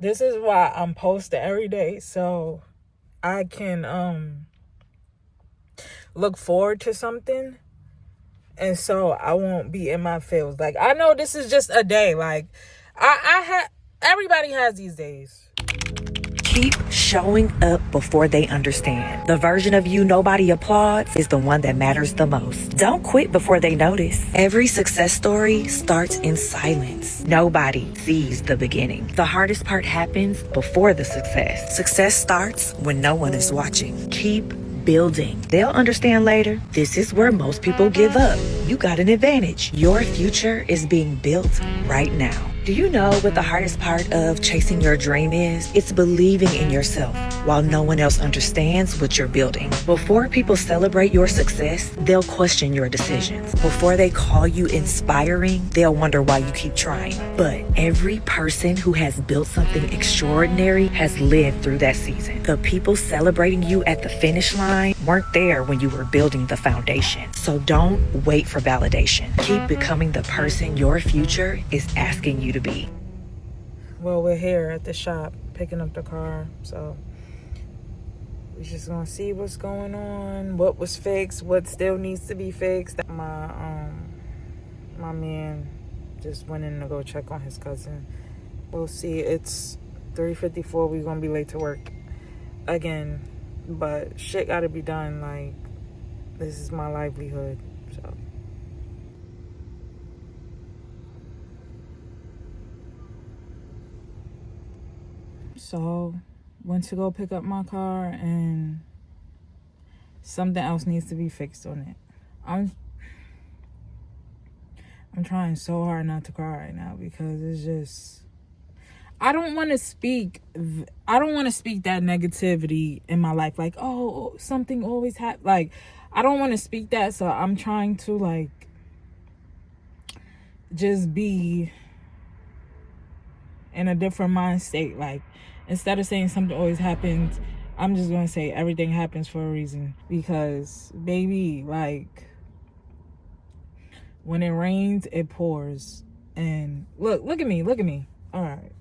This is why I'm posting every day, so I can look forward to something, and so I won't be in my feels. Like, I know this is just a day. Like, everybody has these days. Keep showing up before they understand. The version of you nobody applauds is the one that matters the most. Don't quit before they notice. Every success story starts in silence. Nobody sees the beginning. The hardest part happens before the success. Success starts when no one is watching. Keep building. They'll understand later. This is where most people give up. You got an advantage. Your future is being built right now. Do you know what the hardest part of chasing your dream is? It's believing in yourself while no one else understands what you're building. Before people celebrate your success, they'll question your decisions. Before they call you inspiring, they'll wonder why you keep trying. But every person who has built something extraordinary has lived through that season. The people celebrating you at the finish line weren't there when you were building the foundation. So don't wait for validation. Keep becoming the person your future is asking you to be. Well, we're here at the shop picking up the car, so we're just gonna see what's going on, what was fixed, what still needs to be fixed. My man just went in to go check on his cousin. We'll see. It's 3:54. We're gonna be late to work again, but shit gotta be done. Like, this is my livelihood, so. So, went to go pick up my car, and something else needs to be fixed on it. I'm trying so hard not to cry right now, because it's just, I don't want to speak that negativity in my life. Like, oh, something always happens. Like, I don't want to speak that, so I'm trying to, like, just be in a different mind state. Like, instead of saying something always happens, I'm just going to say everything happens for a reason. Because, baby, like, when it rains, it pours. And look at me. All right.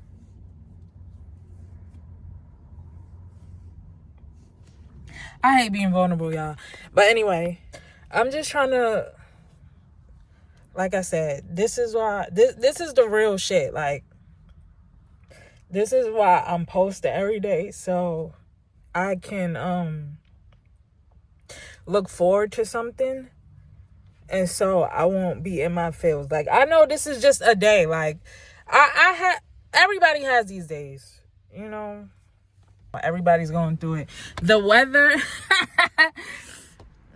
I hate being vulnerable, y'all. But anyway, I'm just trying to, like I said, this is why, this is the real shit. Like, this is why I'm posting every day, so I can look forward to something, and so I won't be in my feels. Like, I know this is just a day. Like, everybody has these days, you know. Everybody's going through it. The weather,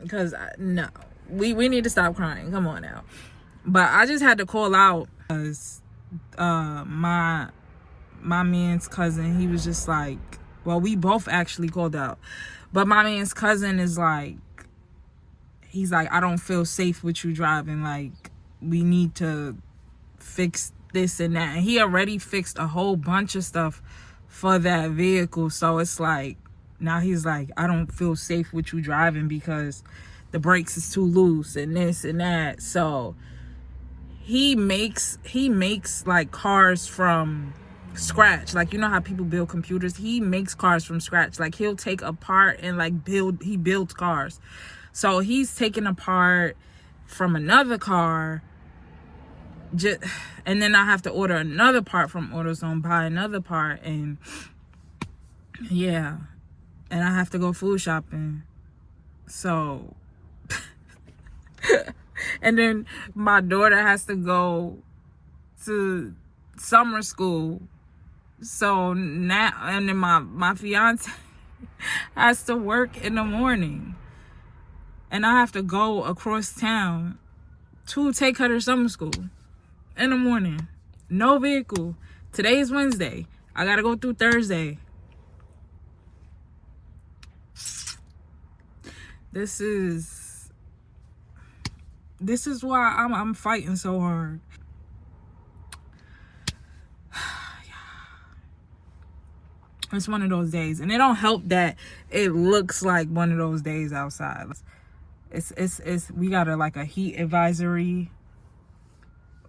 because no, we need to stop crying. Come on now. But I just had to call out because my man's cousin, he was just like, well, we both actually called out, but my man's cousin is like, he's like, I don't feel safe with you driving. Like, we need to fix this and that. And he already fixed a whole bunch of stuff for that vehicle. So it's like, now he's like, I don't feel safe with you driving because the brakes is too loose and this and that. So he makes like cars from scratch. Like, you know how people build computers? He makes cars from scratch. Like, he'll take apart and like he builds cars. So he's taking apart from another car, and then I have to order another part from AutoZone, buy another part, and yeah, and I have to go food shopping. So and then my daughter has to go to summer school. So now, and then my fiance has to work in the morning, and I have to go across town to take her to summer school in the morning. No vehicle. Today is Wednesday. I gotta go through Thursday. This is why I'm fighting so hard. It's one of those days, and it don't help that it looks like one of those days outside. It's we got a heat advisory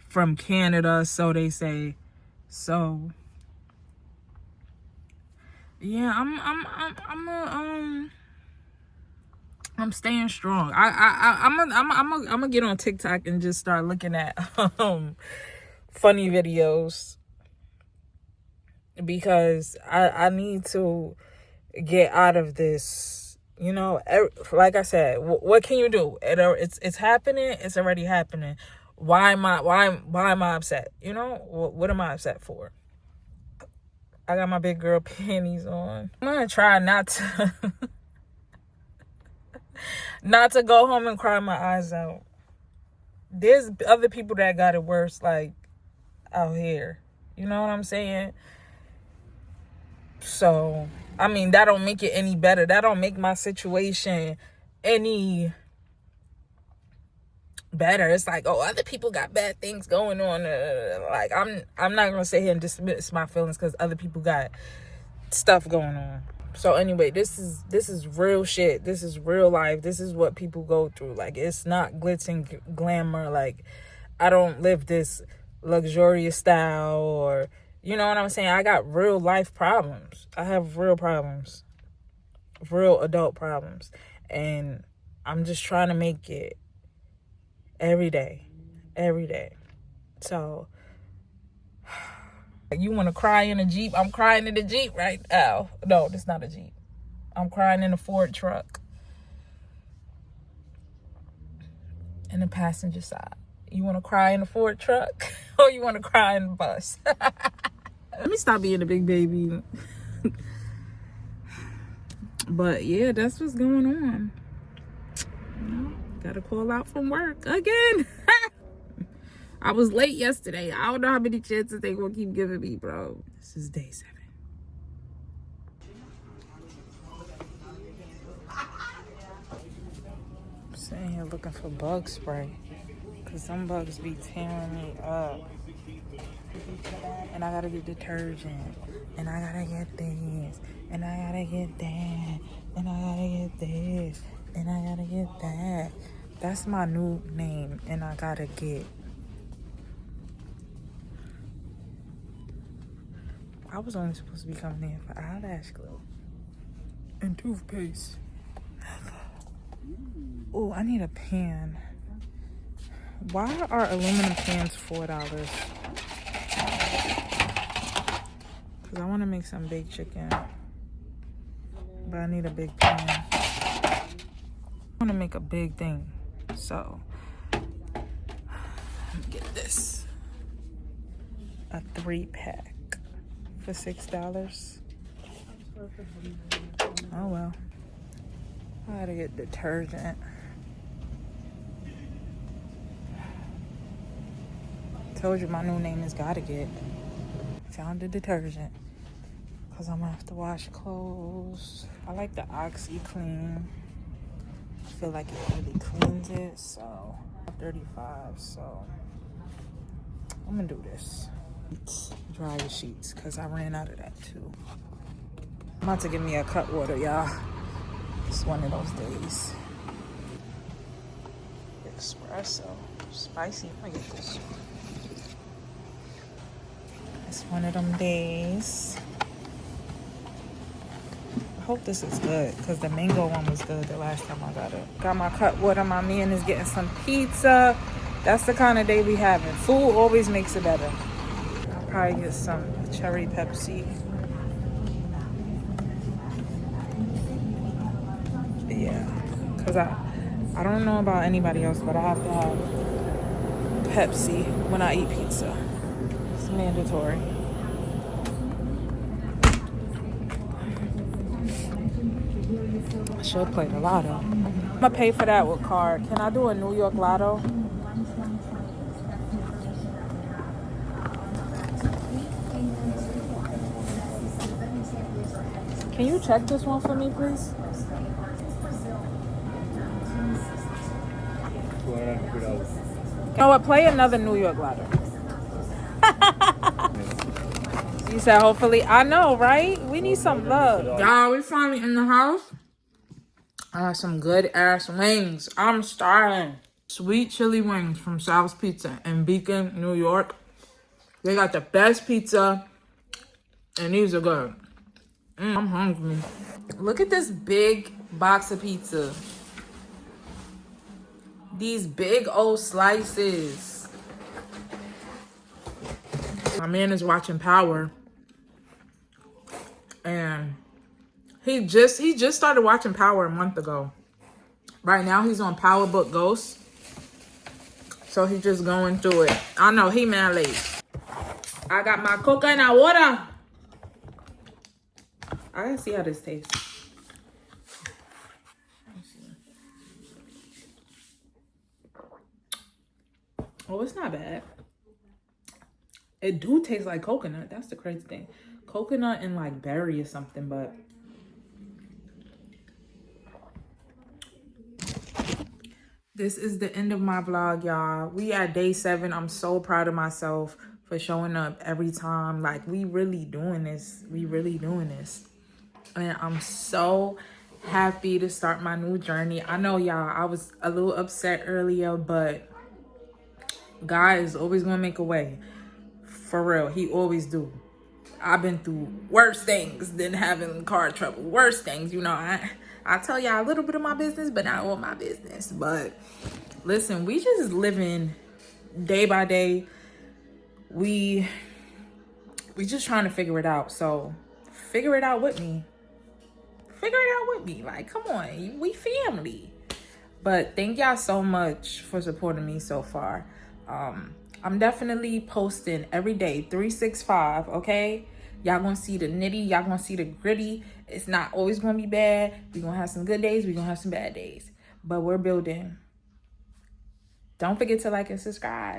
from Canada, so they say. So yeah, I'm staying strong. I'm gonna get on TikTok and just start looking at funny videos because I need to get out of this. You know, like I said, what can you do? It's happening. It's already happening. Why am I upset? You know, what am I upset for? I got my big girl panties on. I'm gonna try not to not to go home and cry my eyes out. There's other people that got it worse, like out here. You know what I'm saying? So, I mean, that don't make it any better. That don't make my situation any better. It's like, oh, other people got bad things going on. Like, I'm not gonna sit here and dismiss my feelings because other people got stuff going on. So anyway, this is real shit. This is real life. This is what people go through. Like, it's not glitz and glamour. Like, I don't live this luxurious style, or you know what I'm saying? I got real life problems. I have real problems. Real adult problems. And I'm just trying to make it every day. Every day. So, you want to cry in a Jeep? I'm crying in a Jeep right now. No, that's not a Jeep. I'm crying in a Ford truck. In the passenger side. You want to cry in a Ford truck? Or you want to cry in the bus? Let me stop being a big baby. But yeah, that's what's going on. You know, gotta call out from work again. I was late yesterday. I don't know how many chances they gonna keep giving me, bro. This is day 7. I'm sitting here looking for bug spray. Cause some bugs be tearing me up. And I gotta get detergent. And I gotta get this. And I gotta get that. And I gotta get this. And I gotta get that. That's my new name. And I gotta get. I was only supposed to be coming in for eyelash glue. And toothpaste. Oh, I need a pan. Why are aluminum pans $4? Because I want to make some baked chicken. But I need a big pan. I want to make a big thing. So, let me get this. A 3-pack for $6. Oh, well. I gotta get detergent. Told you my new name is Gotta Get. Found the detergent. Because I'm going to have to wash clothes. I like the OxyClean. I feel like it really cleans it. So, 35. So, I'm going to do this. Dry your sheets. Because I ran out of that too. I'm about to give me a cut water, y'all. It's one of those days. Espresso. Spicy. I'm going to get this one. It's one of them days. I hope this is good because the mango one was good the last time I got it. Got my cut water. My man is getting some pizza. That's the kind of day we having. Food always makes it better. I'll probably get some cherry Pepsi. Yeah, because I don't know about anybody else, but I have to have Pepsi when I eat pizza. It's mandatory. I should play the lotto. I'm gonna pay for that with card. Can I do a New York lotto? Can you check this one for me, please? You know what? Play another New York lotto. You said hopefully. I know, right? We need some love. Y'all, we finally in the house. I got some good ass wings. I'm starving. Sweet chili wings from Sal's Pizza in Beacon, New York. They got the best pizza, and these are good. I'm hungry. Look at this big box of pizza. These big old slices. My man is watching Power. And he just started watching Power a month ago. Right now he's on Power Book Ghost. So he's just going through it. I know he mad late. I got my coconut water. I gotta see how this tastes. Oh, it's not bad. It do taste like coconut. That's the crazy thing. Coconut and like berry or something, but this is the end of my vlog, y'all. We at day 7. I'm so proud of myself for showing up every time. Like, we really doing this. We really doing this. And I'm so happy to start my new journey. I know, y'all, I was a little upset earlier, but God is always gonna make a way. For real, he always do. I've been through worse things than having car trouble. Worse things, you know. I tell y'all a little bit of my business, but not all my business. But listen, we just living day by day. We just trying to figure it out. So figure it out with me. Figure it out with me. Like, come on, we family. But thank y'all so much for supporting me so far. I'm definitely posting every day, 365, okay? Y'all gonna see the nitty, y'all gonna see the gritty. It's not always gonna be bad. We're gonna have some good days, we're gonna have some bad days. But we're building. Don't forget to like and subscribe.